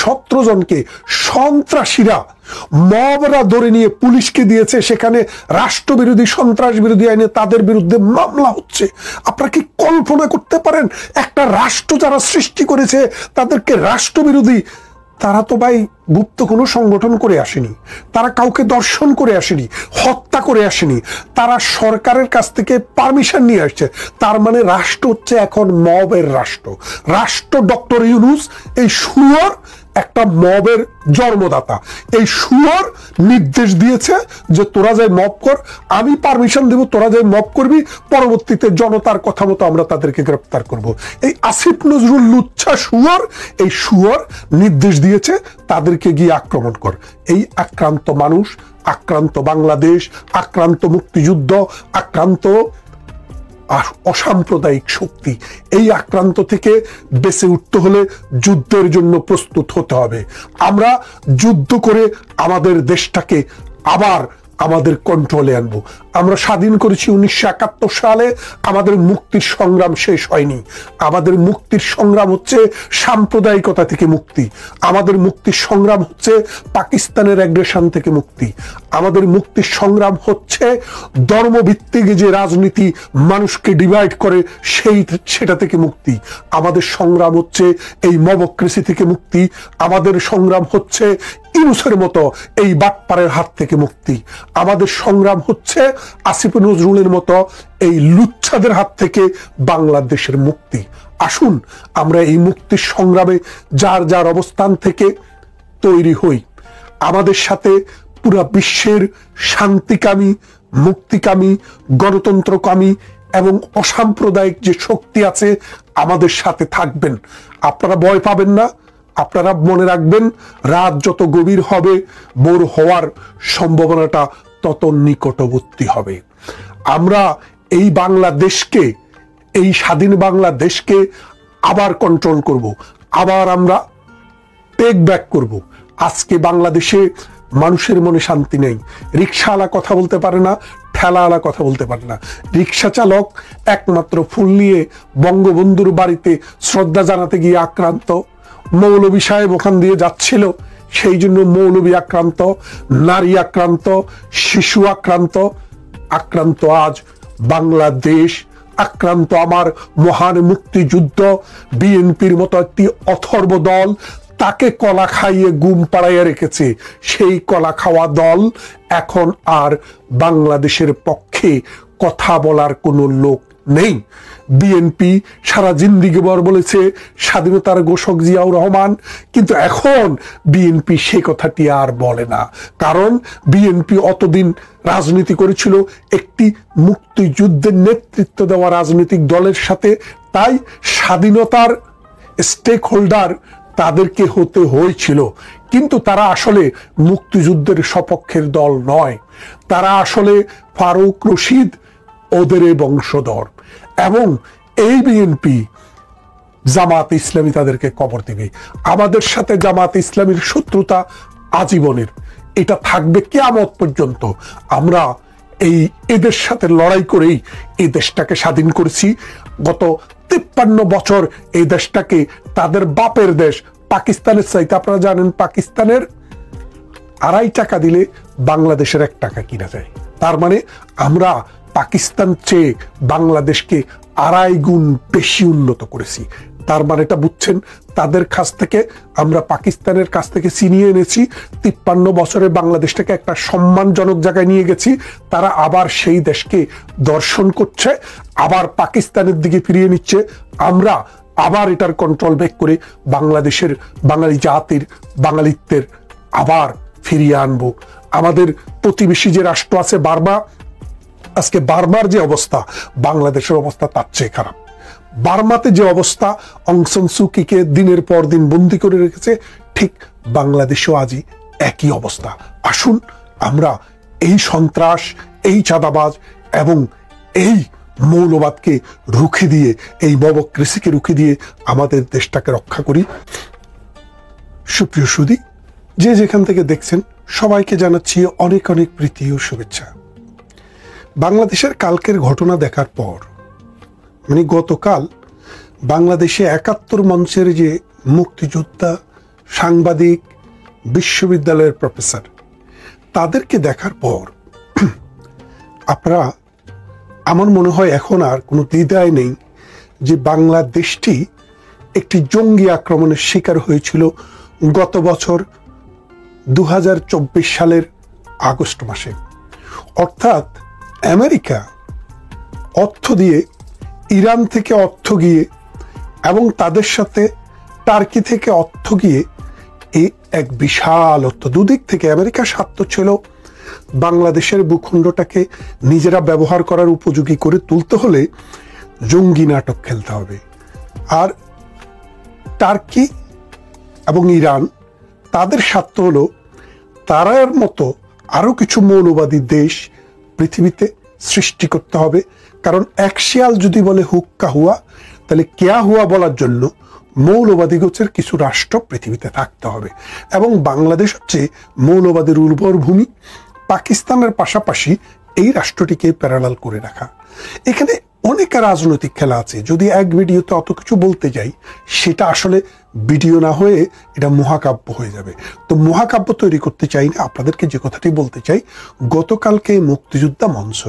17 জনকে সন্ত্রাসীরা মবরা ধরে নিয়ে পুলিশকে দিয়েছে, সেখানে রাষ্ট্রবিরোধী সন্ত্রাস বিরোধী আইনে তাদের বিরুদ্ধে মামলা হচ্ছে। আপনারা কি কল্পনা করতে পারেন একটা রাষ্ট্র যারা সৃষ্টি করেছে তাদেরকে রাষ্ট্রবিরোধী? তারা তো ভাই গুপ্ত কোনো সংগঠন করে আসেনি, তারা কাউকে দর্শন করে আসেনি, হত্যা করে আসেনি, তারা সরকারের কাছ থেকে পারমিশন নিয়ে আসছে। তার মানে রাষ্ট্র হচ্ছে এখন মবের রাষ্ট্র। রাষ্ট্র ডক্টর ইউনূস এই শুয়োর একটা মবের জন্মদাতা। এই শুয়োর নির্দেশ দিয়েছে যে তোরা যাই মব কর, আমি পারমিশন দেব, তোরা যাই মব করবি, পরবর্তীতে জনতার কথা মতো আমরা তাদেরকে গ্রেপ্তার করব। এই আসিফ নজরুল লুচ্ছা শুয়োর, এই শুয়োর নির্দেশ দিয়েছে তাদেরকে গিয়ে আক্রমণ কর। এই আক্রান্ত মানুষ, আক্রান্ত বাংলাদেশ, আক্রান্ত মুক্তিযুদ্ধ, আক্রান্ত অসাম্প্রদায়িক শক্তি, এই আক্রান্ত থেকে বেঁচে উঠতে হলে যুদ্ধের জন্য প্রস্তুত হতে হবে। আমরা যুদ্ধ করে আমাদের দেশটাকে আবার আমাদের কন্ট্রোলে আনবো। আমরা স্বাধীন করেছি 1971 সালে, আমাদের মুক্তির সংগ্রাম শেষ হয়নি। আমাদের মুক্তির সংগ্রাম হচ্ছে সাম্প্রদায়িকতা থেকে মুক্তি, আমাদের মুক্তির সংগ্রাম হচ্ছে পাকিস্তানের অ্যাগ্রেশন থেকে মুক্তি, আমাদের মুক্তির সংগ্রাম হচ্ছে ধর্মভিত্তিক যে রাজনীতি মানুষকে ডিভাইড করে সেটা থেকে মুক্তি, আমাদের সংগ্রাম হচ্ছে এই মবক্রেসি থেকে মুক্তি, আমাদের সংগ্রাম হচ্ছে ইউনূসের মতো এই বাটপারের হাত থেকে মুক্তি, আমাদের সংগ্রাম হচ্ছে আসিফ নজরুলের মতো এই লুচ্ছাদের হাত থেকে বাংলাদেশের মুক্তি। আসুন আমরা এই মুক্তির সংগ্রামে যার যার অবস্থান থেকে তৈরি হই। আমাদের সাথে পুরা বিশ্বের শান্তিকামী, মুক্তিকামী, গণতন্ত্রকামী এবং অসাম্প্রদায়িক যে শক্তি আছে আমাদের সাথে থাকবেন। আপনারা ভয় পাবেন না। আপনারা মনে রাখবেন, রাত যত গভীর হবে ভোর হওয়ার সম্ভাবনাটা তত নিকটবর্তী হবে। আমরা এই বাংলাদেশকে, এই স্বাধীন বাংলাদেশকে আবার কন্ট্রোল করব, আবার আমরা টেক ব্যাক করব। আজকে বাংলাদেশে মানুষের মনে শান্তি নেই। রিক্সাওয়ালা কথা বলতে পারে না, ঠেলাওয়ালা কথা বলতে পারে না। রিক্সা চালক একমাত্র ফুল নিয়ে বঙ্গবন্ধুর বাড়িতে শ্রদ্ধা জানাতে গিয়ে আক্রান্ত, মৌলভী সাহেব ওখান দিয়ে যাচ্ছিল সেই জন্য মৌলভী আক্রান্ত, নারী আক্রান্ত, শিশু আক্রান্ত, আক্রান্ত আজ বাংলাদেশ, আক্রান্ত আমার মহান মুক্তিযুদ্ধ। বিএনপির মতো একটি অথর্ব দল তাকে কলা খাইয়ে গুম পাড়াইয়া রেখেছে। সেই কলা খাওয়া দল এখন আর বাংলাদেশের পক্ষে কথা বলার কোনো লোক নেই। বিএনপি সারা জিন্দিগি ভর বলেছে স্বাধীনতার ঘোষক জিয়াউর রহমান, কিন্তু এখন বিএনপি সে কথাটি আর বলে না। কারণ বিএনপি অতদিন রাজনীতি করেছিল একটি মুক্তিযুদ্ধের নেতৃত্ব দেওয়া রাজনৈতিক দলের সাথে, তাই স্বাধীনতার স্টেক হোল্ডার তাদেরকে হতে হয়েছিল। কিন্তু তারা আসলে মুক্তিযুদ্ধের সপক্ষের দল নয়, তারা আসলে ফারুক রশিদ ওদের বংশধর। এবং এই বিএনপি, জামাত ইসলামী তাদেরকে কবর দিবে। আমাদের সাথে জামাত ইসলামীর শত্রুতা আজীবনের, এটা থাকবে কিয়ামত পর্যন্ত। আমরা এদের সাথে লড়াই করেই এই দেশটাকে স্বাধীন করেছি। গত 53 বছর এই দেশটাকে তাদের বাপের দেশ পাকিস্তানের চাইতে, আপনারা জানেন পাকিস্তানের 2.5 টাকা দিলে বাংলাদেশের 1 টাকা কিনা যায়। তার মানে আমরা পাকিস্তান চেয়ে বাংলাদেশকে 2.5 গুণ বেশি উন্নত করেছি। তার মানে এটা বুঝছেন, তাদের কাছ থেকে আমরা পাকিস্তানের কাছ থেকে ছিনিয়ে এনেছি। 53 বছরে বাংলাদেশটাকে একটা সম্মানজনক জায়গায় নিয়ে গেছি। তারা আবার সেই দেশকে দর্শন করছে, আবার পাকিস্তানের দিকে ফিরিয়ে নিচ্ছে। আমরা আবার এটার কন্ট্রোল ব্যাক করে বাংলাদেশের বাঙালি জাতির বাঙালিত্বের আবার ফিরিয়ে আনবো। আমাদের প্রতিবেশী যে রাষ্ট্র আছে বার্মা, আজকে বার্মার যে অবস্থা বাংলাদেশের অবস্থা তার চেয়ে খারাপ। বার্মাতে যে অবস্থা, অং সান সু কিকে দিনের পর দিন বন্দি করে রেখেছে, ঠিক বাংলাদেশেও আজই একই অবস্থা। আসুন আমরা এই সন্ত্রাস, এই চাঁদাবাজ এবং এই মৌলবাদকে রুখে দিয়ে, এই মবক্রেসিকে রুখে দিয়ে আমাদের দেশটাকে রক্ষা করি। সুপ্রিয় সুধী, যে যেখান থেকে দেখছেন সবাইকে জানাচ্ছি অনেক অনেক প্রীতি ও শুভেচ্ছা। বাংলাদেশের কালকের ঘটনা দেখার পর, মানে গতকাল বাংলাদেশে 71 মঞ্চের যে মুক্তিযোদ্ধা সাংবাদিক, বিশ্ববিদ্যালয়ের প্রফেসর, তাদেরকে দেখার পর আপনারা, আমার মনে হয় এখন আর কোনো দ্বিধায় নেই যে বাংলাদেশটি একটি জঙ্গি আক্রমণের শিকার হয়েছিল গত বছর 2024 সালের আগস্ট মাসে। অর্থাৎ আমেরিকা অর্থ দিয়ে, ইরান থেকে অর্থ গিয়ে এবং তাদের সাথে টার্কি থেকে অর্থ গিয়ে এই এক বিশাল অর্থ, দুদিক থেকে আমেরিকার স্বার্থ ছিল বাংলাদেশের ভূখণ্ডটাকে নিজেরা ব্যবহার করার উপযোগী করে তুলতে হলে জঙ্গি নাটক খেলতে হবে। আর টার্কি এবং ইরান, তাদের স্বার্থ হলো তারার মতো আরো কিছু মৌলবাদী দেশ পৃথিবীতে সৃষ্টি করতে হবে। কারণ এক শিয়াল যদি বলে হুক্কা হুয়া, তাহলে কেয়া হুয়া বলার জন্য মৌলবাদী গোছের কিছু রাষ্ট্র পৃথিবীতে থাকতে হবে। এবং বাংলাদেশ হচ্ছে মৌলবাদের উর্বর ভূমি। পাকিস্তানের পাশাপাশি এই রাষ্ট্রটিকে প্যারালাল করে রাখা। এখানে অনেক রাজনৈতিক খেলা আছে। যদি এক ভিডিওতে অত কিছু বলতে যাই, সেটা আসলে ভিডিও না হয়ে এটা মহাকাব্য হয়ে যাবে। তো মহাকাব্য তৈরি করতে চাই না, আপনাদেরকে যে কথাটি বলতে চাই, গতকালকে মুক্তিযোদ্ধা মঞ্চ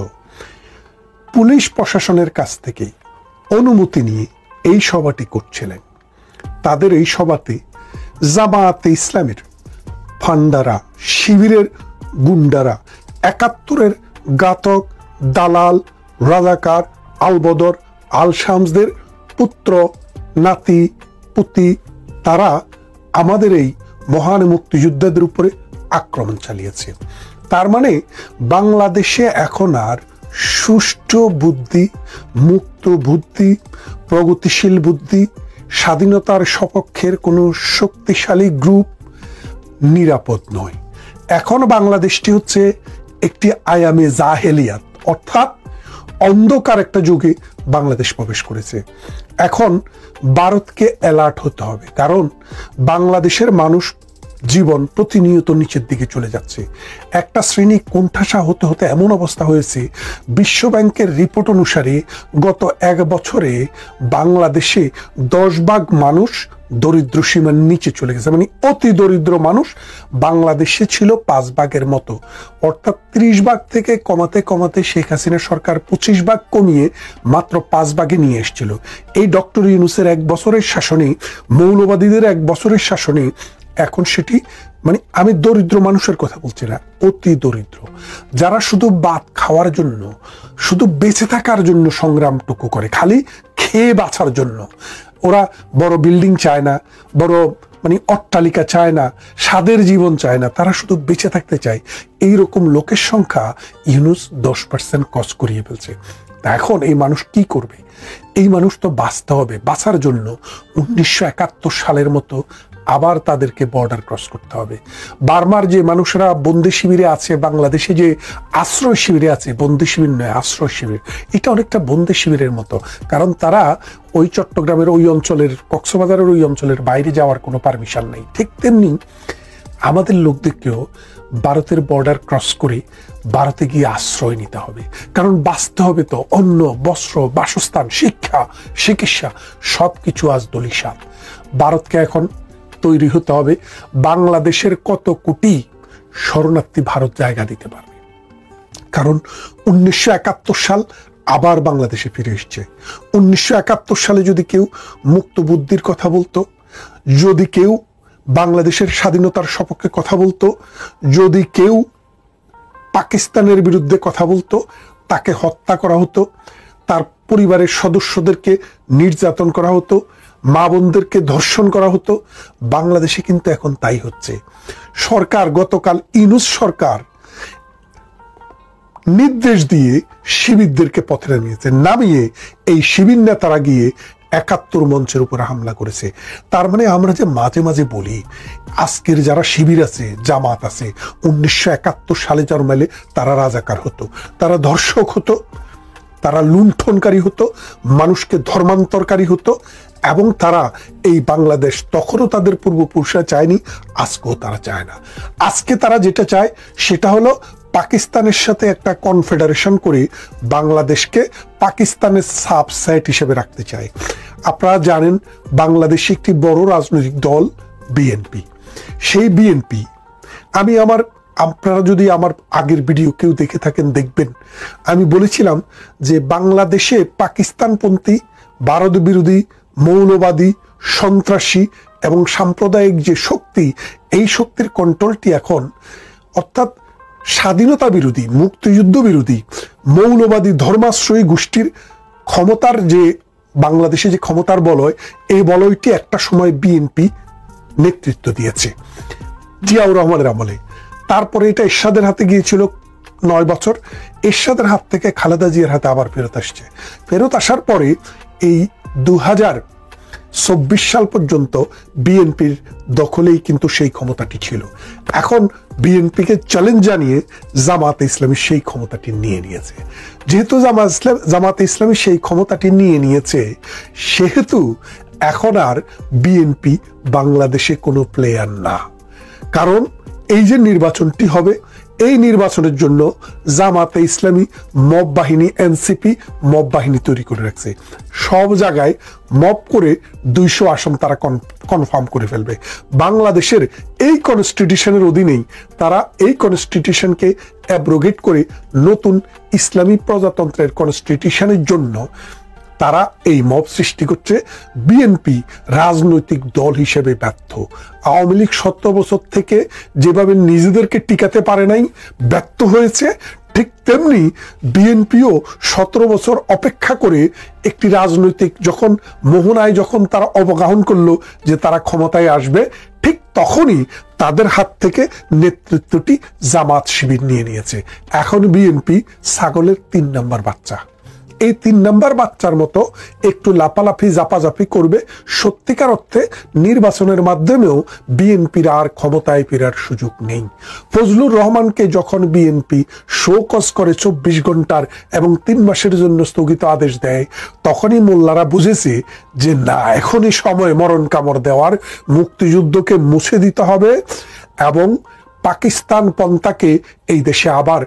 পুলিশ প্রশাসনের কাছ থেকে অনুমতি নিয়ে এই সভাটি করছিলেন। তাদের এই সভাতে জামায়াতে ইসলামের ফান্ডারা, শিবিরের গুন্ডারা, ৭১-এর ঘাতক, দালাল, রাজাকার, আলবদর, আল শামসদের পুত্র, নাতি, পুতি, তারা আমাদের এই মহান মুক্তিযোদ্ধাদের উপরে আক্রমণ চালিয়েছে। তার মানে বাংলাদেশে এখন আর সুষ্ঠু বুদ্ধি, মুক্ত বুদ্ধি, প্রগতিশীল বুদ্ধি, স্বাধীনতার সপক্ষের কোনো শক্তিশালী গ্রুপ নিরাপদ নয়। এখন বাংলাদেশটি হচ্ছে একটি আয়ামে জাহেলিয়াত, অর্থাৎ অন্ধকার একটা যুগে বাংলাদেশ প্রবেশ করেছে। এখন ভারতকে অ্যালার্ট হতে হবে, কারণ বাংলাদেশের মানুষ জীবন প্রতিনিয়ত নিচের দিকে চলে যাচ্ছে। একটা শ্রেণী কোণঠাসা হতে হতে এমন অবস্থা হয়েছে, বিশ্ব ব্যাংকের রিপোর্ট অনুসারে গত 1 বছরে বাংলাদেশে 10 ভাগ মানুষ দরিদ্র সীমার নিচে চলে গেছে। মানে অতি দরিদ্র মানুষ বাংলাদেশে ছিল 5 ভাগের মতো। অর্থাৎ 30 ভাগ থেকে কমাতে কমাতে শেখ হাসিনা সরকার 25 ভাগ কমিয়ে মাত্র 5 ভাগে নিয়ে এসেছিল। এই ডক্টর ইউনূসের 1 বছরের শাসনে, মৌলবাদীদের 1 বছরের শাসনে এখন সেটি, মানে আমি দরিদ্র মানুষের কথা বলছি না, অতি দরিদ্র, যারা শুধু ভাত খাওয়ার জন্য, শুধু বেঁচে থাকার জন্য সংগ্রামটুকু করে, খালি খেয়ে বাঁচার জন্য। ওরা বড় বিল্ডিং চায় না, বড় মানে অট্টালিকা চায় না, স্বাদের জীবন চায় না, তারা শুধু বেঁচে থাকতে চায়। এইরকম লোকের সংখ্যা ইউনূস 10% কস করিয়ে ফেলছে। এখন এই মানুষ কি করবে? এই মানুষ তো বাঁচতে হবে। বাঁচার জন্য 1971 সালের মতো আবার তাদেরকে বর্ডার ক্রস করতে হবে। বার্মার যে মানুষরা বন্দি শিবিরে আছে, বাংলাদেশে যে আশ্রয় শিবিরে আছে, বন্দি শিবির নয়, আশ্রয় শিবির, এটা অনেকটা বন্দি শিবিরের মতো। কারণ তারা ওই চট্টগ্রামের ওই অঞ্চলের, কক্সবাজারের ওই অঞ্চলের বাইরে যাওয়ার কোনো পারমিশন নেই। ঠিক তেমনি আমাদের লোকদেরকেও ভারতের বর্ডার ক্রস করে ভারতে গিয়ে আশ্রয় নিতে হবে। কারণ বাঁচতে হবে তো। অন্ন, বস্ত্র, বাসস্থান, শিক্ষা, চিকিৎসা সব কিছু আজ দলিশান। ভারতকে এখন তৈরি হতে হবে। বাংলাদেশের কত কোটি শরণার্থী ভারত জায়গা দিতে পারবে? কারণ 1971 সাল আবার বাংলাদেশে ফিরে এসছে। 1971 সালে যদি কেউ মুক্ত বুদ্ধির কথা বলতো, যদি কেউ বাংলাদেশের স্বাধীনতার সপক্ষে কথা বলতো, যদি কেউ পাকিস্তানের বিরুদ্ধে কথা বলতো, তাকে হত্যা করা হতো, তার পরিবারের সদস্যদেরকে নির্যাতন করা হতো, মা বোনদেরকে ধর্ষণ করা হতো। বাংলাদেশে কিন্তু এখন তাই হচ্ছে। সরকার গতকাল ইউনূস সরকার নির্দেশ দিয়ে শিবিরদেরকে পথে নামিয়েছে, নামিয়ে এই শিবির নেতারা গিয়ে ৭১ মঞ্চের উপরে হামলা করেছে। তার মানে আমরা যে মাঝে মাঝে বলি আজকের যারা শিবির আছে, জামাত আছে, 1971 সালে জন্মালে তারা রাজাকার হতো, তারা ধর্ষক হতো, তারা লুণ্ঠনকারী হতো, মানুষকে ধর্মান্তরকারী হতো, এবং তারা এই বাংলাদেশ তখনও তাদের পূর্বপুরুষরা চায়নি, আজকেও তারা চায় না। আজকে তারা যেটা চায় সেটা হলো পাকিস্তানের সাথে একটা কনফেডারেশন করে বাংলাদেশকে পাকিস্তানের সাবসেট হিসেবে রাখতে চায়। আপনারা জানেন বাংলাদেশে একটি বড় রাজনৈতিক দল বিএনপি। সেই বিএনপি আপনারা যদি আমার আগের ভিডিও কেউ দেখে থাকেন দেখবেন, আমি বলেছিলাম যে বাংলাদেশে পাকিস্তানপন্থী, ভারত বিরোধী, মৌলবাদী, সন্ত্রাসী এবং সাম্প্রদায়িক যে শক্তি, এই শক্তির কন্ট্রোলটি এখন অর্থাৎ স্বাধীনতা বিরোধী, মুক্তিযুদ্ধ বিরোধী, মৌলবাদী, ধর্মাশ্রয়ী গোষ্ঠীর ক্ষমতার যে বাংলাদেশে যে ক্ষমতার বলয়, এই বলয়টি একটা সময় বিএনপি নেতৃত্ব দিয়েছে জিয়াউর রহমানের আমলে। তারপরে এটা এরশাদের হাতে গিয়েছিল 9 বছর, এরশাদের হাত থেকে খালেদা জিয়ার হাতে আবার ফেরত আসছে। ফেরত আসার পরে এই 2024 সাল পর্যন্ত বিএনপির দখলেই কিন্তু সেই ক্ষমতাটি ছিল। এখন বিএনপিকে চ্যালেঞ্জ জানিয়ে জামাতে ইসলামী সেই ক্ষমতাটি নিয়ে নিয়েছে। যেহেতু জামাতে ইসলামী সেই ক্ষমতাটি নিয়ে নিয়েছে, সেহেতু এখন আর বিএনপি বাংলাদেশে কোনো প্লেয়ার না। কারণ এই যে নির্বাচনটি হবে, এই নির্বাচনের জন্য জামাতে ইসলামী মব বাহিনী, এনসিপি মব বাহিনী তৈরি করে রাখছে। সব জায়গায় মব করে 200 আসন তারা কনফার্ম করে ফেলবে। বাংলাদেশের এই কনস্টিটিউশনের অধীনেই তারা এই কনস্টিটিউশনকে অ্যাব্রোগেট করে নতুন ইসলামী প্রজাতন্ত্রের কনস্টিটিউশনের জন্য তারা এই মব সৃষ্টি করছে। বিএনপি রাজনৈতিক দল হিসেবে ব্যর্থ। আওয়ামী লীগ 17 বছর থেকে যেভাবে নিজেদেরকে টিকাতে পারে নাই, ব্যর্থ হয়েছে, ঠিক তেমনি বিএনপিও 17 বছর অপেক্ষা করে একটি রাজনৈতিক যখন মোহনায় যখন তারা অবগাহন করলো যে তারা ক্ষমতায় আসবে, ঠিক তখনই তাদের হাত থেকে নেতৃত্বটি জামাত শিবির নিয়ে নিয়েছে। এখন বিএনপি ছাগলের 3 নম্বর বাচ্চা। এই 3 নম্বর বাচ্চার মতো একটু লাপালাপি জাপাজাপি করবে। সত্যিকার অর্থে নির্বাচনের মাধ্যমেও বিএনপির আর ক্ষমতায় ফেরার সুযোগ নেই। ফজলুর রহমানকে যখন বিএনপি শোকজ করে 24 ঘন্টার এবং 3 মাসের জন্য স্থগিত আদেশ দেয়, তখনই মোল্লারা বুঝেছে যে না, এখনই সময় মরণ কামড় দেওয়ার, মুক্তিযুদ্ধকে মুছে দিতে হবে এবং পাকিস্তান পন্থাকে এই দেশে আবার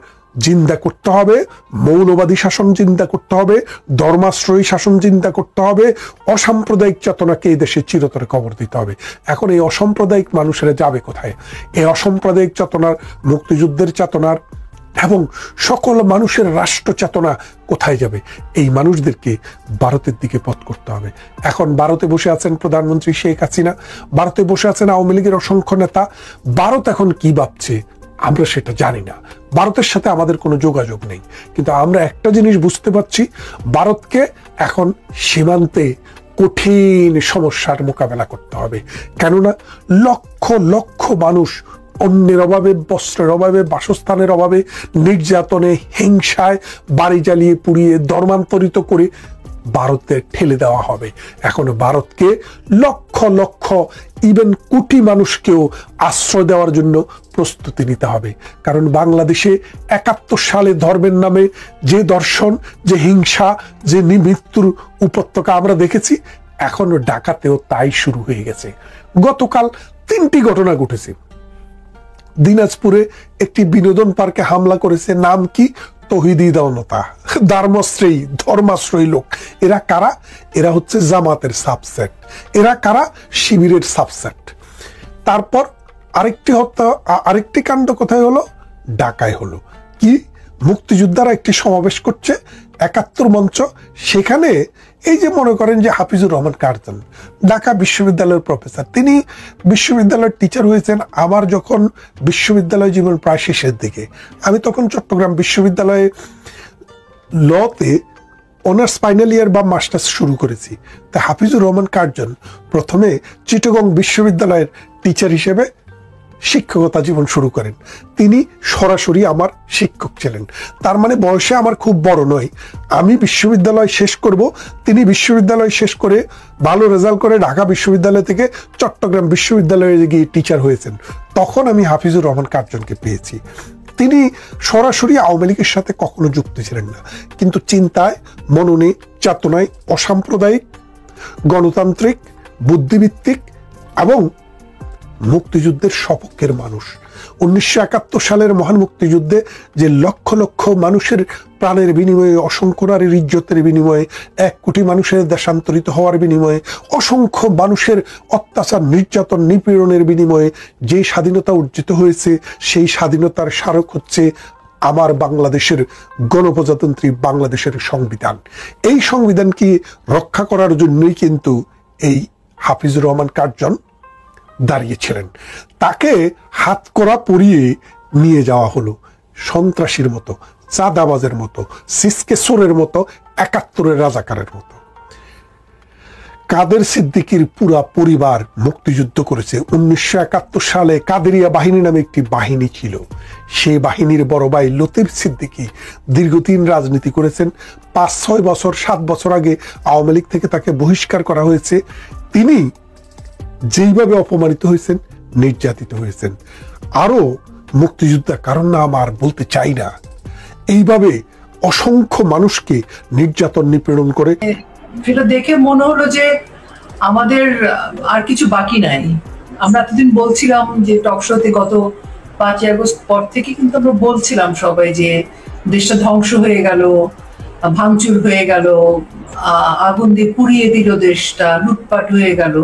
জিন্দা করতে হবে, মৌলবাদী শাসন জিন্দা করতে হবে, ধর্মাশ্রয়ী শাসন জিন্দা করতে হবে, অসাম্প্রদায়িক চেতনাকে এই দেশে চিরতরে কবর দিতে হবে। এখন এই অসাম্প্রদায়িক মানুষেরা যাবে কোথায়? এই অসাম্প্রদায়িক চেতনার, মুক্তিযুদ্ধের চেতনার এবং সকল মানুষের রাষ্ট্র চেতনা কোথায় যাবে? এই মানুষদেরকে ভারতের দিকে পথ করতে হবে। এখন ভারতে বসে আছেন প্রধানমন্ত্রী শেখ হাসিনা, ভারতে বসে আছেন আওয়ামী লীগের অসংখ্য নেতা। ভারত এখন কি ভাবছে আমরা সেটা জানি না, ভারতের সাথে আমাদের কোনো যোগাযোগ নেই। কিন্তু আমরা একটা জিনিস বুঝতে পারছি, ভারতকে এখন সীমান্তে কঠিন সমস্যার মোকাবেলা করতে হবে। কেননা লক্ষ লক্ষ মানুষ অন্যের অভাবে, বস্ত্রের অভাবে, বাসস্থানের অভাবে, নির্যাতনে, হিংসায় বাড়ি জ্বালিয়ে পুড়িয়ে ধর্মান্তরিত করে ভারতে ঠেলে দেওয়া হবে। এখন ভারতকে লক্ষ লক্ষ ইভেন কোটি মানুষকেও আশ্রয় দেওয়ার জন্য প্রস্তুতি নিতে হবে। কারণ বাংলাদেশে 71 সালে ধর্মের নামে যে দর্শন, যে হিংসা, যে মৃত্যুর উপত্যকা আমরা দেখেছি, এখনো ঢাকাতেও তাই শুরু হয়ে গেছে। গতকাল 3টি ঘটনা ঘটেছে। দিনাজপুরে একটি বিনোদন পার্কে হামলা করেছে, নাম কি? তৌহিদি দলতা, ধর্মাশ্রয়ী লোক। এরা কারা? এরা হচ্ছে জামাতের সাবসেট। এরা কারা? শিবিরের সাবসেট। তারপর আরেকটি কাণ্ড কোথায় হলো? ঢাকায় হলো। কি? মুক্তিযোদ্ধারা একটি সমাবেশ করছে, 71 মঞ্চ। সেখানে এই যে মনে করেন যে হাফিজুর রহমান কার্জন, ঢাকা বিশ্ববিদ্যালয়ের প্রফেসর, তিনি বিশ্ববিদ্যালয়ের টিচার হয়েছেন আমার যখন বিশ্ববিদ্যালয় জীবন প্রায় শেষের দিকে। আমি তখন চট্টগ্রাম বিশ্ববিদ্যালয়ে লতে অনার্স ফাইনাল ইয়ার বা মাস্টার্স শুরু করেছি। তা হাফিজুর রহমান কার্জন প্রথমে চিটাগং বিশ্ববিদ্যালয়ের টিচার হিসেবে শিক্ষকতা জীবন শুরু করেন। তিনি সরাসরি আমার শিক্ষক ছিলেন। তার মানে বয়সে আমার খুব বড় নয়। আমি বিশ্ববিদ্যালয় শেষ করব, তিনি বিশ্ববিদ্যালয় শেষ করে ভালো রেজাল্ট করে ঢাকা বিশ্ববিদ্যালয় থেকে চট্টগ্রাম বিশ্ববিদ্যালয়ে গিয়ে টিচার হয়েছেন। তখন আমি হাফিজুর রহমান কার্জনকে পেয়েছি। তিনি সরাসরি আওয়ামী লীগের সাথে কখনো যুক্ত ছিলেন না, কিন্তু চিন্তায়, মননে, চেতনায় অসাম্প্রদায়িক, গণতান্ত্রিক, বুদ্ধিভিত্তিক এবং মুক্তিযুদ্ধের সপক্ষের মানুষ। 1971 সালের মহান মুক্তিযুদ্ধে যে লক্ষ লক্ষ মানুষের প্রাণের বিনিময়ে, অসংখ্য নারীর ইজ্জতের বিনিময়ে, 1 কোটি মানুষের দেশান্তরিত হওয়ার বিনিময়ে, অসংখ্য মানুষের অত্যাচার, নির্যাতন, নিপীড়নের বিনিময়ে যে স্বাধীনতা অর্জিত হয়েছে, সেই স্বাধীনতার স্মারক হচ্ছে আমার বাংলাদেশের গণপ্রজাতন্ত্রী বাংলাদেশের সংবিধান। এই সংবিধানকে রক্ষা করার জন্যই কিন্তু এই হাফিজুর রহমান কার্জন দাঁড়িয়েছিলেন। তাকে হাতকড়া পরিয়ে নিয়ে যাওয়া হলো সন্ত্রাসীর মতো, চাঁদাবাজের মতো, সিসকে চোরের মতো, 71-এর রাজাকারের মতো। কাদের সিদ্দিকীর পুরা পরিবার মুক্তিযুদ্ধ করেছে। 1971 সালে কাদেরিয়া বাহিনী নামে একটি বাহিনী ছিল। সেই বাহিনীর বড় ভাই লতিফ সিদ্দিকী দীর্ঘদিন রাজনীতি করেছেন। 5-6 বছর 7 বছর আগে আওয়ামী লীগ থেকে তাকে বহিষ্কার করা হয়েছে। তিনি যেইভাবে অপমানিত হয়েছেন, নির্যাতিত হয়েছেন। আরো মুক্তিযোদ্ধা, কারণ নাম আর বলতে চাই না, এইভাবে অসংখ্য মানুষকে নির্যাতন নিপীড়ন করে। সেটা দেখে মনে হলো যে আমাদের আর কিছু বাকি নাই। আমরা এতদিন বলছিলাম যে টকশোতে গত 5ই আগস্ট পর থেকে কিন্তু আমরা বলছিলাম সবাই যে দেশটা ধ্বংস হয়ে গেল, ভাঙচুর হয়ে গেল, আগুন দিয়ে পুড়িয়ে দিল দেশটা, লুটপাট হয়ে গেল,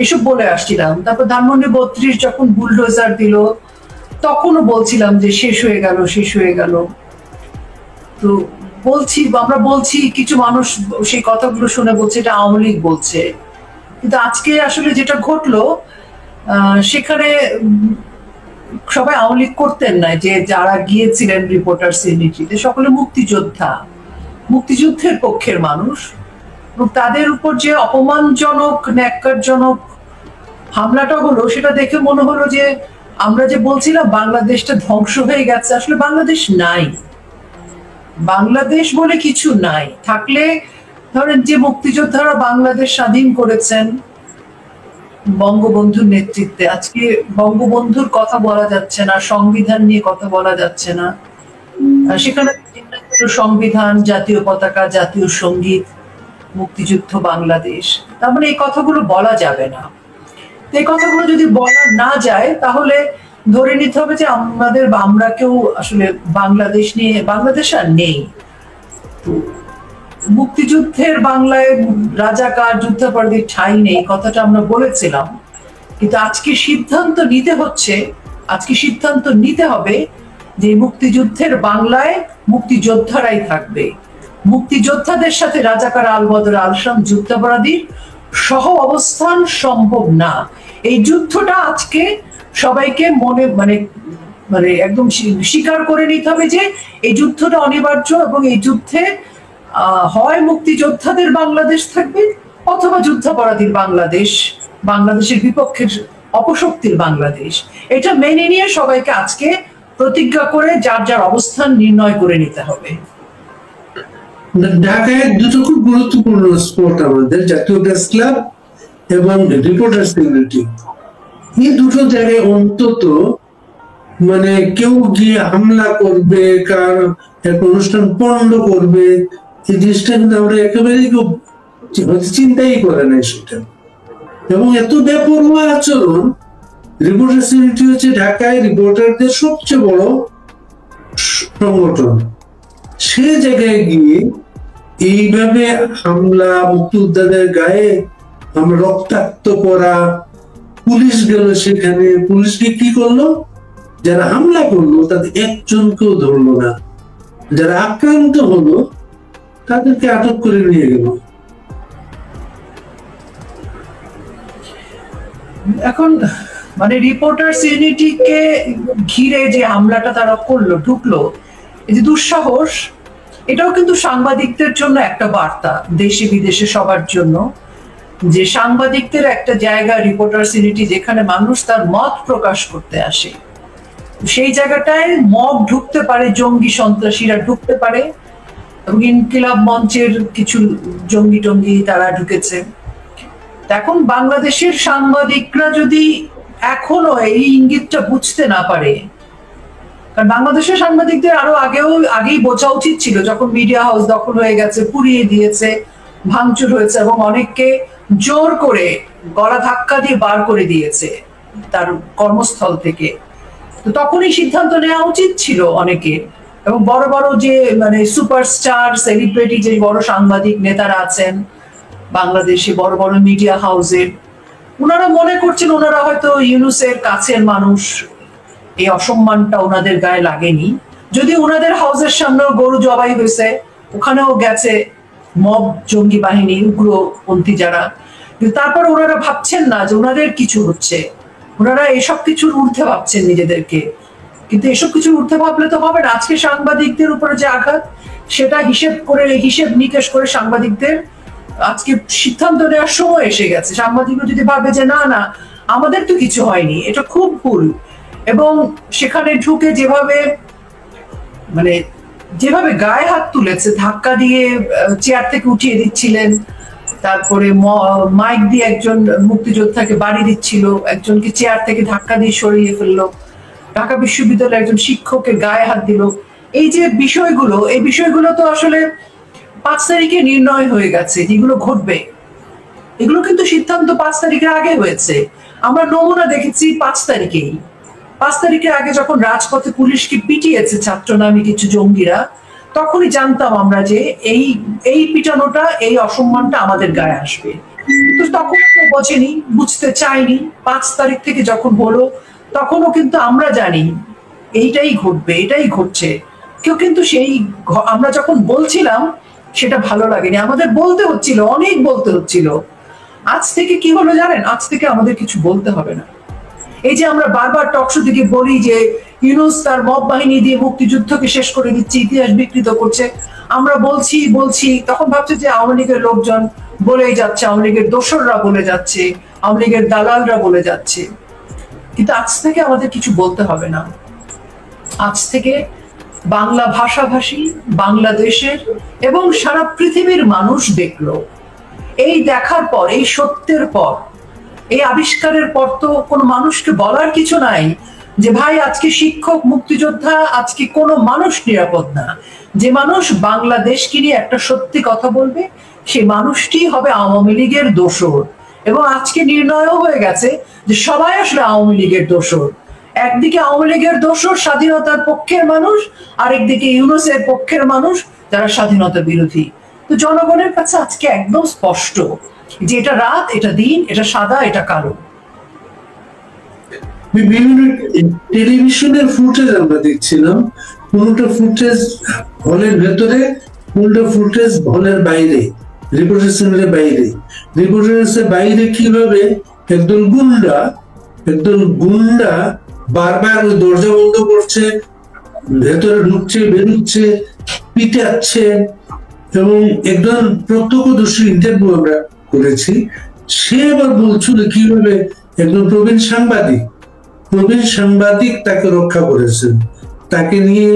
এসব বলে আসছিলাম। তারপর ধানমন্ডি 32 যখন বুলডোজার দিল, তখনও বলছিলাম যে শেষ হয়ে গেল, শেষ হয়ে গেল। তো আমরা বলছি, কিছু মানুষ সেই কথাগুলো শুনে বলছে এটা আওয়ামী লীগ বলছে। কিন্তু আজকে আসলে যেটা ঘটলো, সেখানে সবাই আওয়ামী লীগ করতেন না, যে যারা গিয়েছিলেন রিপোর্টার্স ইউনিটিতে সকলে মুক্তিযোদ্ধা, মুক্তিযুদ্ধের পক্ষের মানুষ। এবং তাদের উপর যে অপমানজনক, ন্যাক্কারজনক হামলাটা হলো, সেটা দেখে মনে হলো যে আমরা যে বলছিলাম বাংলাদেশটা ধ্বংস হয়ে গেছে, আসলে বাংলাদেশ নাই, বাংলাদেশ বলে কিছু নাই। থাকলে ধরেন যে মুক্তিযোদ্ধারা বাংলাদেশ স্বাধীন করেছেন বঙ্গবন্ধুর নেতৃত্বে, আজকে বঙ্গবন্ধুর কথা বলা যাচ্ছে না, সংবিধান নিয়ে কথা বলা যাচ্ছে না। সেখানে সংবিধান, জাতীয় পতাকা, জাতীয় সঙ্গীত, মুক্তিযুদ্ধ, বাংলাদেশ, তার মানে এই কথাগুলো বলা যাবে না। এই কথাগুলো যদি বলা না যায়, তাহলে ধরে নিতে হবে যে আমরা কেউ আসলে বাংলাদেশ নিয়ে, বাংলাদেশ আর নেই। মুক্তিযুদ্ধের বাংলায় রাজাকার, যুদ্ধাপরাধীর ঠাঁই নেই, কথাটা আমরা বলেছিলাম। কিন্তু আজকে সিদ্ধান্ত নিতে হবে যে মুক্তিযুদ্ধের বাংলায় মুক্তিযোদ্ধারাই থাকবে। মুক্তিযোদ্ধাদের সাথে রাজাকার, আলবদর, আলশাম, যুদ্ধাপরাধীর সহ অবস্থান সম্ভব না। এই যুদ্ধটা আজকে সবাইকে মানে একদম স্বীকার করে নিতে হবে যে এই যুদ্ধটা অনিবার্য, এবং এই যুদ্ধে হয় মুক্তিযোদ্ধাদের বাংলাদেশ থাকবে, অথবা যুদ্ধাপরাধীর বাংলাদেশ, বাংলাদেশের বিপক্ষের অপশক্তির বাংলাদেশ। এটা মেনে নিয়ে সবাইকে আজকে প্রতিজ্ঞা করে যার যার অবস্থান নির্ণয় করে নিতে হবে। ঢাকায় দুটো খুব গুরুত্বপূর্ণ স্পট আমাদের, জাতীয় প্রেস ক্লাব এবং রিপোর্টার্স ইউনিটি। এই দুটো জায়গায় অন্তত মানে কেউ গিয়ে হামলা করবে, কার একটা অনুষ্ঠান পণ্ড করবে, এই জিনিসটা কিন্তু আমরা একেবারেই চিন্তাই করে নাই সেটা। এবং এত বেপরোয়া আচরণ। রিপোর্টার্স ইউনিটি হচ্ছে ঢাকায় রিপোর্টারদের সবচেয়ে বড় সংগঠন। সে জায়গায় গিয়ে এইভাবে হামলা, মুক্তিযোদ্ধাদের গায়ে আমরা রক্তাক্ত করা, পুলিশ গেল সেখানে, পুলিশকে কি করলো, যারা হামলা করলো তাদের একজনকেও ধরলো না, যারা আক্রান্ত হলো তাদেরকে আটক করে নিয়ে গেল। এখন মানে রিপোর্টার্স ইউনিটিকে ঘিরে যে হামলাটা তারা করলো, ঢুকলো, এই যে দুঃসাহস, এটাও কিন্তু সাংবাদিকদের জন্য একটা বার্তা, দেশে বিদেশে সবার জন্য, যে সাংবাদিকদের একটা জায়গা রিপোর্টার্স ইউনিটি, যেখানে মানুষ তার মত প্রকাশ করতে আসে। সেই জায়গাটায় মব ঢুকতে পারে, জঙ্গি সন্ত্রাসীরা ঢুকতে পারে, এবং ইনকিলাব মঞ্চের কিছু জঙ্গি টঙ্গি তারা ঢুকেছে। এখন বাংলাদেশের সাংবাদিকরা যদি এখনো এই ইঙ্গিতটা বুঝতে না পারে, কারণ বাংলাদেশের সাংবাদিকদের আরো আগেই বোঝা উচিত ছিল, যখন মিডিয়া হাউস দখল হয়ে গেছে, পুড়িয়ে দিয়েছে, ভাঙচুর হয়েছে, এবং অনেককে জোর করে গলা ধাক্কা দিয়ে বার করে দিয়েছে, তার কর্মস্থল থেকে। তো তখনই সিদ্ধান্ত নেওয়া উচিত ছিল অনেকে, এবং বড় বড় যে মানে সুপারস্টার সেলিব্রিটি যে বড় সাংবাদিক নেতারা আছেন বাংলাদেশে, বড় বড় মিডিয়া হাউসের, ওনারা মনে করছেন ওনারা হয়তো ইউনূসের কাছের মানুষ, এই অসম্মানটা ওনাদের গায়ে লাগেনি। যদি ওনাদের হাউসের সামনেও গরু জবাই হয়েছে, ওখানেও গেছে মব জঙ্গি বাহিনী, উগ্রপন্থী যারা, কিন্তু তারপর ওনারা ভাবছেন না যে ওনাদের কিছু হচ্ছে, ওনারা এসব কিছুর ঊর্ধ্বে ভাবছেন নিজেদেরকে। কিন্তু এসব কিছুর ঊর্ধ্বে ভাবলে তো হবে না। আজকে সাংবাদিকদের উপরে যে আঘাত, সেটা হিসেব নিকেশ করে সাংবাদিকদের আজকে সিদ্ধান্ত নেওয়ার সময় এসে গেছে। সাংবাদিকরা যদি ভাবে যে না না আমাদের তো কিছু হয়নি, এটা খুব ভুল। এবং সেখানে ঢুকে যেভাবে গায়ে হাত তুলেছে, ধাক্কা দিয়ে চেয়ার থেকে উঠিয়ে দিচ্ছিলেন, তারপরে মাইক দিয়ে একজন মুক্তিযোদ্ধাকে বাড়ি দিচ্ছিল, একজনকে চেয়ার থেকে ধাক্কা দিয়ে সরিয়ে ফেললো, ঢাকা বিশ্ববিদ্যালয়ের একজন শিক্ষকের গায়ে হাত দিল। এই যে বিষয়গুলো, এই বিষয়গুলো তো আসলে 5 তারিখে নির্ণয় হয়ে গেছে যেগুলো ঘটবে। এগুলো কিন্তু সিদ্ধান্ত 5 তারিখের আগে হয়েছে। আমরা নমুনা দেখেছি 5 তারিখেই। 5 তারিখের আগে যখন রাজপথে পুলিশকে পিটিয়েছে ছাত্রনামী কিছু জঙ্গিরা, তখনই জানতাম আমরা যে এই পিটানোটা, এই অসম্মানটা আমাদের গায়ে আসবে। তো তখন কেউ বোঝেনি, বুঝতে চায়নি। 5 তারিখ থেকে যখন হলো, তখনও কিন্তু আমরা জানি এইটাই ঘটবে, এটাই ঘটছে। কেউ কিন্তু আমরা যখন বলছিলাম সেটা ভালো লাগেনি, আমাদের বলতে হচ্ছিল, অনেক বলতে হচ্ছিল। আজ থেকে কি হলো জানেন? আজ থেকে আমাদের কিছু বলতে হবে না। এই যে আমরা বারবার টকশো থেকে বলি যে ইউনূস তার মব বাহিনী দিয়ে মুক্তিযুদ্ধকে শেষ করে দিচ্ছে, ইতিহাস বিকৃত করছে, আমরা বলছি, তখন ভাবছে যে আওয়ামী লীগের লোকজন বলেই যাচ্ছে, আওয়ামী লীগের দোসররা বলে যাচ্ছে, আওয়ামী লীগের দালালরা বলে যাচ্ছে। কিন্তু আজ থেকে আমাদের কিছু বলতে হবে না। আজ থেকে বাংলা ভাষাভাষী বাংলাদেশের এবং সারা পৃথিবীর মানুষ দেখলো। এই দেখার পর, এই সত্যের পর, এই আবিষ্কারের পর তো কোনো মানুষকে বলার কিছু নাই যে ভাই আজকে শিক্ষক, মুক্তিযোদ্ধা, আজকে কোনো মানুষ নিরাপদ না। যে মানুষ বাংলাদেশকে নিয়ে একটা সত্যি কথা বলবে, সেই মানুষটি হবে আওয়ামী লীগের দোসর। এবং আজকে নির্ণয়ও হয়ে গেছে যে সবাই আসলে আওয়ামী লীগের দোসর। একদিকে আওয়ামী লীগের দোসর স্বাধীনতার পক্ষের মানুষ, আরেকদিকে ইউনূসের পক্ষের মানুষ যারা স্বাধীনতা বিরোধী। তো জনগণের কাছে আজকে একদম স্পষ্ট যে এটা রাত, এটা দিন, এটা সাদা, এটা কালো। বিভিন্ন টেলিভিশনের ফুটেজ আমরা দেখছিলাম, কোনটা ফুটেজ হলের ভেতরে, কোনটা ফুটেজ হলের বাইরে, রিপোর্টার্সের বাইরে। রিপোর্টার্সের বাইরে কিভাবে একদল গুন্ডা বারবার ওই দরজা বন্ধ করছে, ভেতরে ঢুকছে, বেরোচ্ছে, পিটাচ্ছে। এবং একজন প্রত্যক্ষদর্শী ইন্টারভিউ আমরা করেছি, সে আবার বলছিল কিভাবে একজন প্রবীণ সাংবাদিক তাকে রক্ষা করেছেন, তাকে নিয়ে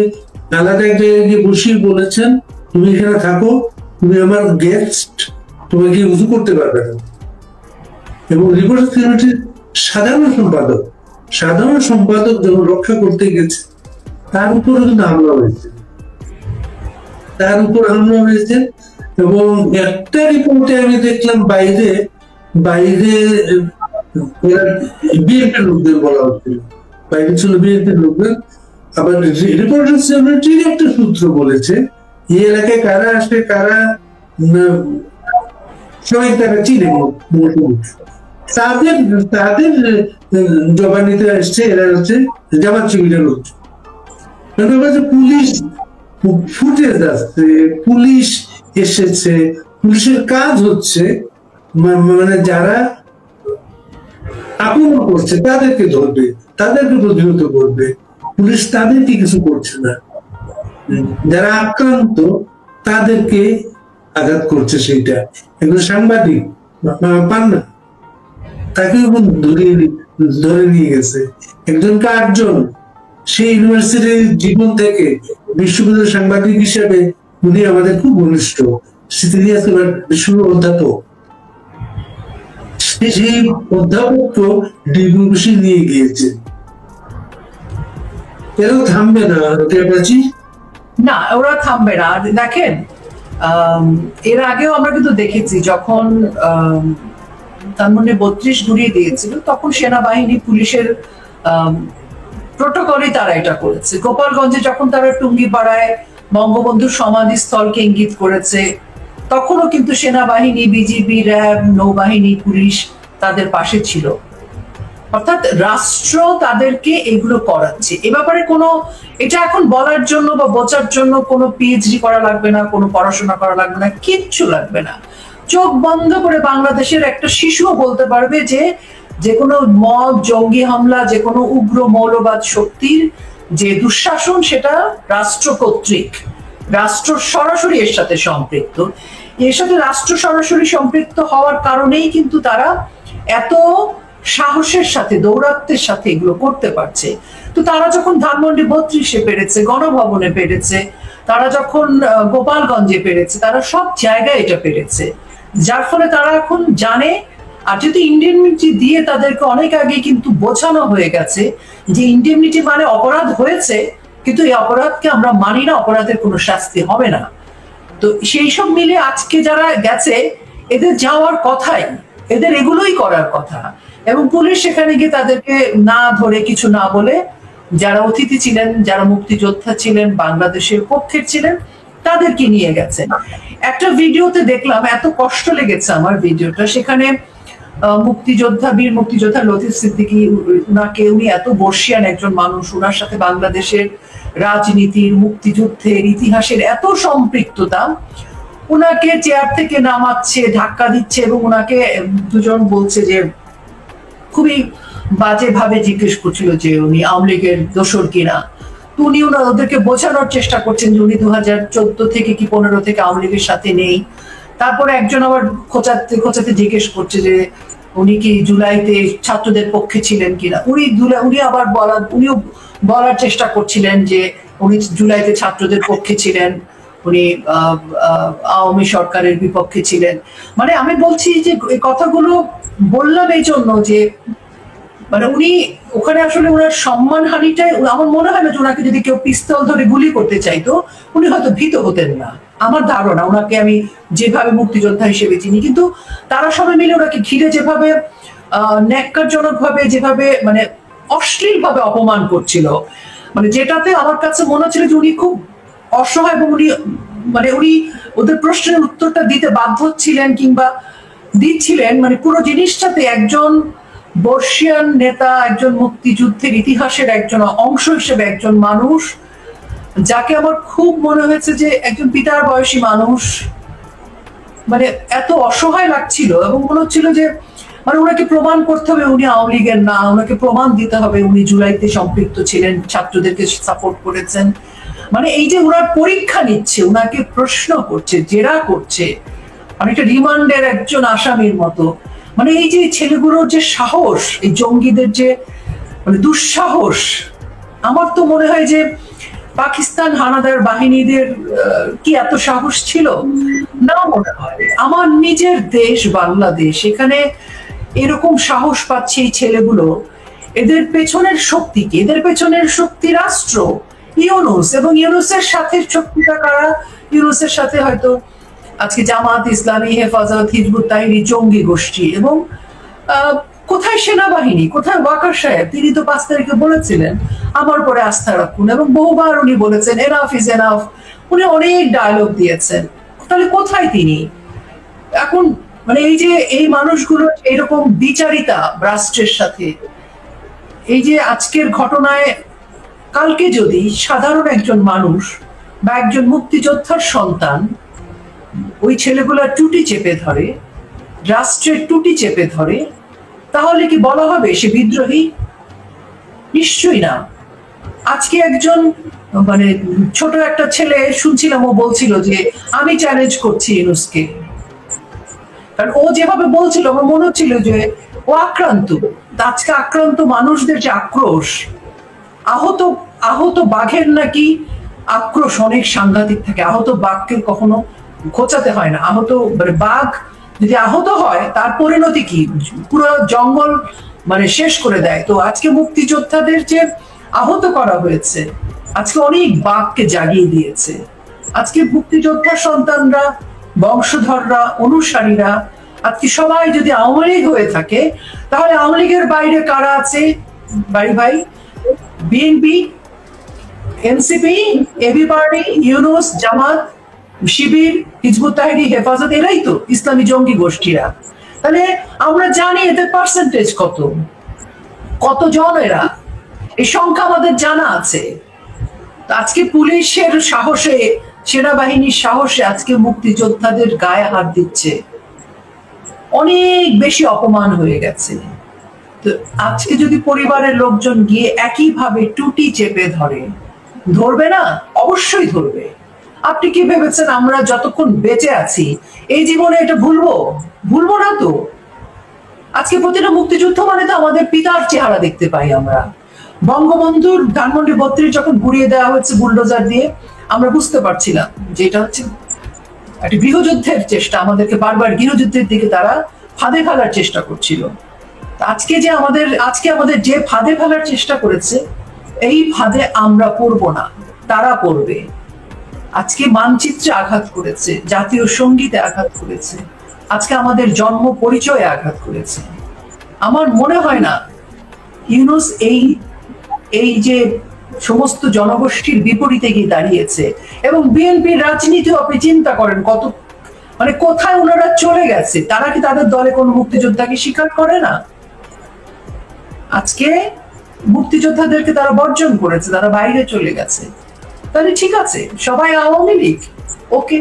আলাদা এক জায়গায় গিয়ে বসিয়ে বলেছেন তুমি এখানে থাকো, তুমি আমার গেস্ট, তোমাকে উজু করতে পারবে না। এবং রিপোর্টার কমিটির সাধারণ সম্পাদক যখন রক্ষা করতে গেছে, তার উপরে কিন্তু হামলা হয়েছে। এবং একটা রিপোর্টে আমি দেখলাম বাইরে বিএনপির লোকদের বলা হচ্ছিল, বাইরে ছিল বিএনপির লোকদের। আবার রিপোর্টার কমিটির একটা সূত্র বলেছে এই এলাকায় কারা আসে, কারা সবাই তারা চিনে, তাদের জবানিতে আসছে এরা হচ্ছে জামাত শিবিরের লোক। পুলিশ ফুটেজ আসছে, পুলিশ এসেছে, পুলিশের কাজ হচ্ছে মানে যারা আক্রমণ করছে তাদেরকে ধরবে, তাদেরকে প্রতিহত করবে। পুলিশ তাদেরকে কিছু করছে না, যারা আক্রান্ত তাদেরকে আঘাত করছে। সেইটা একজন সাংবাদিক পান না, তাকে ধরে নিয়ে গেছে। একজনকে 8 জন, সেই ইউনিভার্সিটির জীবন থেকে বিশ্ববিদ্যালয়ের সাংবাদিক হিসেবে উনি আমাদের খুব ঘনিষ্ঠ, তিনি আজকের বিশ্ববিদ্যালয়ের অধ্যাপক। সেই অধ্যাপককে ডিবি নিয়ে গিয়েছে। এরাও থামবে না, না ওরা থামবে না। দেখেন এর আগেও আমরা কিন্তু দেখেছি যখন ধানমন্ডি 32 ঘুরিয়ে দিয়েছিল, তখন সেনাবাহিনী পুলিশের প্রোটোকলে তারা এটা করেছে। গোপালগঞ্জে যখন তারা টুঙ্গিপাড়ায় বঙ্গবন্ধুর সমাধিস্থলকে ইঙ্গিত করেছে, তখনও কিন্তু সেনাবাহিনী, বিজিবি, র্যাব, নৌবাহিনী, পুলিশ তাদের পাশে ছিল। অর্থাৎ রাষ্ট্র তাদেরকে এগুলো করাচ্ছে। এ ব্যাপারে কোনো, এটা এখন বলার জন্য বা বোঝার জন্য কোনো পিএইচডি করা লাগবে না, কোনো পড়াশোনা করা লাগবে না, কিচ্ছু লাগবে না। চোখ বন্ধ করে বাংলাদেশের একটা শিশুও বলতে পারবে যে যে কোনো মব, জঙ্গি হামলা, যে কোনো উগ্র মৌলবাদ শক্তির যে দুঃশাসন, সেটা রাষ্ট্র কর্তৃক, রাষ্ট্র সরাসরি এর সাথে সম্পৃক্ত। এর সাথে রাষ্ট্র সরাসরি সম্পৃক্ত হওয়ার কারণেই কিন্তু তারা এত সাহসের সাথে, দৌরাত্মের সাথে এগুলো করতে পারছে। তো তারা যখন ধানমন্ডি 32-এ পেরেছে, গণভবনে পেরেছে, তারা যখন গোপালগঞ্জে পেরেছে, তারা সব জায়গায় এটা পেরেছে, যার ফলে তারা এখন জানে। আর যেহেতু ইন্ডেমনিটি দিয়ে তাদেরকে অনেক আগে কিন্তু বোঝানো হয়ে গেছে যে ইন্ডেমনিটি মানে অপরাধ হয়েছে, কিন্তু এই অপরাধকে আমরা মানি না, অপরাধের কোনো শাস্তি হবে না। তো সেই সব মিলে আজকে যারা গেছে, এদের যাওয়ার কথাই, এদের এগুলোই করার কথা। এবং পুলিশ সেখানে গিয়ে তাদেরকে না ধরে, কিছু না বলে, যারা অতিথি ছিলেন, যারা মুক্তিযোদ্ধা ছিলেন, বাংলাদেশের পক্ষের ছিলেন, তাদেরকে নিয়ে গেছে। একটা ভিডিওতে দেখলাম, এত কষ্ট লেগেছে আমার ভিডিওটা, সেখানে মুক্তিযোদ্ধা, বীর মুক্তিযোদ্ধা লতিফ সিদ্দিকী, উনাকে, উনি এত বর্ষিয়ান একজন মানুষ, উনার সাথে বাংলাদেশের রাজনীতির, মুক্তিযুদ্ধের ইতিহাসের এত সম্পৃক্ততা, উনাকে চেয়ার থেকে নামাচ্ছে, ধাক্কা দিচ্ছে, এবং উনাকে দুজন বলছে যে, খুবই বাজে ভাবে জিজ্ঞেস করছিল যে উনি আওয়ামী লীগের দোসর কিনা। তো উনি ওদেরকে বোঝানোর চেষ্টা করছেন যে উনি 2014 থেকে কি 15 থেকে আওয়ামী লীগের সাথে নেই। তারপরে একজন আবার খোঁচাতে খোঁচাতে জিজ্ঞেস করছে যে উনি কি জুলাইতে ছাত্রদের পক্ষে ছিলেন কিনা। উনি আবার উনিও বলার চেষ্টা করছিলেন যে উনি জুলাইতে ছাত্রদের পক্ষে ছিলেন, উনি আওয়ামী সরকারের বিপক্ষে ছিলেন। মানে আমি বলছি যে এই কথাগুলো বললাম এই জন্য যে, মানে উনি ওখানে আসলে ওনার সম্মানহানিটাই, আমার মনে হয় না যে ওনাকে যদি কেউ পিস্তল ধরে গুলি করতে চাইতো, উনি হয়তো ভীত হতেন না, আমার ধারণা। ওনাকে আমি যেভাবে মুক্তিযোদ্ধা হিসেবে চিনি, কিন্তু তারা সবাই মিলে ওনাকে ঘিরে যেভাবে ন্যাক্কারজনক ভাবে, যেভাবে মানে অশ্লীল ভাবে অপমান করছিল, মানে যেটাতে আমার কাছে মনে হচ্ছিল যে উনি খুব অসহায়, এবং উনি ওদের প্রশ্নের উত্তরটা দিতে বাধ্য ছিলেন কিংবা দিচ্ছিলেন। মানে পুরো জিনিসটাতে একজন বর্ষিয়ান নেতা, একজন মুক্তিযুদ্ধের ইতিহাসের একজন অংশ হিসেবে একজন মানুষ, যাকে আমার খুব মনে হয়েছে যে একজন পিতার বয়সী মানুষ, মানে এত অসহায় লাগছিল, এবং মনে হচ্ছিল যে মানে ওনাকে প্রমাণ করতে হবে উনি আওয়ামী লীগের না, ওনাকে প্রমাণ দিতে হবে উনি জুলাইতে সম্পৃক্ত ছিলেন, ছাত্রদেরকে সাপোর্ট করেছেন। মানে এই যে ওনার পরীক্ষা নিচ্ছে, ওনাকে প্রশ্ন করছে, জেরা করছে, অনেকটা রিমান্ডের একজন আসামির মতো। মানে এই যে ছেলেগুলোর যে সাহস, এই জঙ্গিদের যে মানে দুঃসাহস, আমার তো মনে হয় যে পাকিস্তান হানাদার বাহিনীদের কি এত সাহস ছিল না মনে হয়। আমার নিজের দেশ বাংলাদেশ, এখানে এরকম সাহস পাচ্ছে এই ছেলেগুলো। এদের পেছনের শক্তি কি? এদের পেছনের শক্তি রাষ্ট্র, ইউনূস, এবং ইউনূসের সাথে শক্তিটা কারা? ইউনূসের সাথে হয়তো আজকে জামাত ইসলামী, হেফাজত, হিজবুত তাহরির জঙ্গি গোষ্ঠী, এবং কোথায় সেনাবাহিনী, কোথায় ওয়াকার সাহেব? তিনি তো 5 তারিখে বলেছিলেন আমার পরে আস্থা রাখুন, এবং বহুবার উনি বলেছেন এনাফ ইজ এনাফ। উনি অনেক ডায়লগ দিয়েছেন, তাহলে কোথায় তিনি এখন? মানে এই যে এই মানুষগুলো এরকম বিচারিতা রাষ্ট্রের সাথে, এই যে আজকের ঘটনায় কালকে যদি সাধারণ একজন মানুষ বা একজন মুক্তিযোদ্ধার সন্তান ওই ছেলেগুলার টুটি চেপে ধরে, রাষ্ট্রের টুটি চেপে ধরে, তাহলে কি বলা হবে সে বিদ্রোহী? নিশ্চয়ই না। আজকে একজন মানে ছোট একটা ছেলে শুনছিলাম, ও বলছিল যে আমি চ্যালেঞ্জ করছি ইউনূসকে, কারণ ও যেভাবে বলছিল আমার মনে হচ্ছিল যে ও আক্রান্ত। আজকে আক্রান্ত মানুষদের যে আক্রোশ, আহত বাঘের নাকি আক্রোশ অনেক সাংঘাতিক থাকে। আহত বাঘকে কখনো খোঁচাতে হয় না। আহত মানে বাঘ যদি আহত হয় তার পরিণতি কি? পুরো জঙ্গল মানে শেষ করে দেয়। তো আজকে মুক্তিযোদ্ধাদের যে আহত করা হয়েছে, আজকে অনেক বাঘকে জাগিয়ে দিয়েছে। আজকে মুক্তিযোদ্ধার সন্তানরা, বংশধররা, অনুসারীরা আজকে সবাই যদি আওয়ামী লীগ হয়ে থাকে, তাহলে আওয়ামী লীগের বাইরে কারা আছে ভাই ভাই? BNP, NCP, AB party, Yunus, Jamaat, Shibir, Hizbut Tahrir, Hefazat, এরাই তো ইসলামী জঙ্গি গোষ্ঠীরা। তাহলে আমরা জানি এদের পার্সেন্টেজ কতজন এরা, এই সংখ্যা আমাদের জানা আছে। আজকে পুলিশের সাহসে, সেনাবাহিনীর সাহসে আজকে মুক্তিযোদ্ধাদের গায়ে হাত দিচ্ছে, অনেক বেশি অপমান হয়ে গেছে। তো আজকে যদি পরিবারের লোকজন গিয়ে একইভাবে টুটি চেপে ধরবে না? অবশ্যই ধরবে। আপনি কি ভেবেছেন আমরা যতক্ষণ বেঁচে আছি এই জীবনে এটা ভুলবো না তো? আজকে প্রতিটা মুক্তিযুদ্ধ মানে তো আমাদের পিতার চেহারা দেখতে পাই আমরা। বঙ্গবন্ধুর ধানমন্ডি 32 যখন গুড়িয়ে দেওয়া হচ্ছে বুলডোজার দিয়ে, আমরা বুঝতে পারছিলাম যে এটা হচ্ছে একটা গৃহযুদ্ধের চেষ্টা, আমাদেরকে বারবার গৃহযুদ্ধের দিকে তারা ফাঁদে ফেলার চেষ্টা করছিল। আজকে আমাদের যে ফাঁদে ফেলার চেষ্টা করেছে, এই ফাঁদে আমরা পড়বো না, তারা পড়বে। আজকে মানচিত্রে আঘাত করেছে, জাতীয় সঙ্গীতে আঘাত করেছে, আজকে আমাদের জন্ম পরিচয়ে আঘাত করেছে। আমার মনে হয় না ইউনূস এই যে সমস্ত জনগোষ্ঠীর বিপরীতে গিয়ে দাঁড়িয়েছে। এবং বিএনপির রাজনীতিও আপনি চিন্তা করেন কোথায় ওনারা চলে গেছে। তারা কি তাদের দলে কোনো মুক্তিযোদ্ধাকে স্বীকার করে না? আজকে মুক্তিযোদ্ধাদেরকে তারা বর্জন করেছে, তারা বাইরে চলে গেছে। তাহলে ঠিক আছে, সবাই আওয়ামী লীগ, ওকে,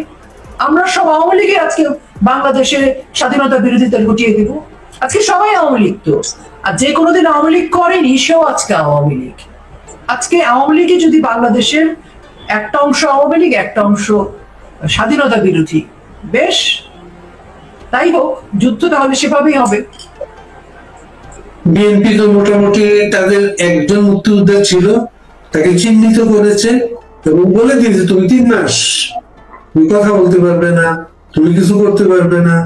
আমরা সব আওয়ামী লীগে আজকে বাংলাদেশের স্বাধীনতা বিরোধিতা ঘটিয়ে দিব। আজকে সবাই আওয়ামী লীগ তো, আর যে কোনোদিন আওয়ামী লীগ করেনি সেও আজকে আওয়ামী লীগ। আজকে আওয়ামী লীগে যদি বাংলাদেশের একটা অংশ আওয়ামী লীগ, একটা অংশ স্বাধীনতা বিরোধী, বেশ, তাই হোক, যুদ্ধ তাহলে সেভাবেই হবে। বিএনপি তো মোটামুটি তাদের একজন মুক্তিযোদ্ধা ছিল, তাকে চিহ্নিত করেছে এবং বলে দিয়েছে তুমি 3 মাস তুমি কথা বলতে পারবে না, তুমি কিছু করতে পারবে না,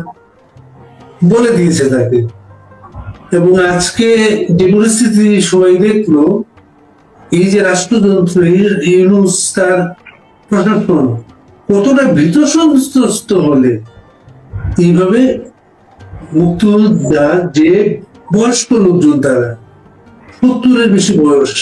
বলে দিয়েছে তাকে। এবং আজকে যে পরিস্থিতি সবাই দেখলো, এই যে রাষ্ট্রযন্ত্র, ইউনূস তার প্রশাসন কতটা ভীত সন্ত্রস্ত হলে এইভাবে মুক্তিযোদ্ধা, যে বয়স্ক লোকজন, তারা 70-এর বেশি বয়স,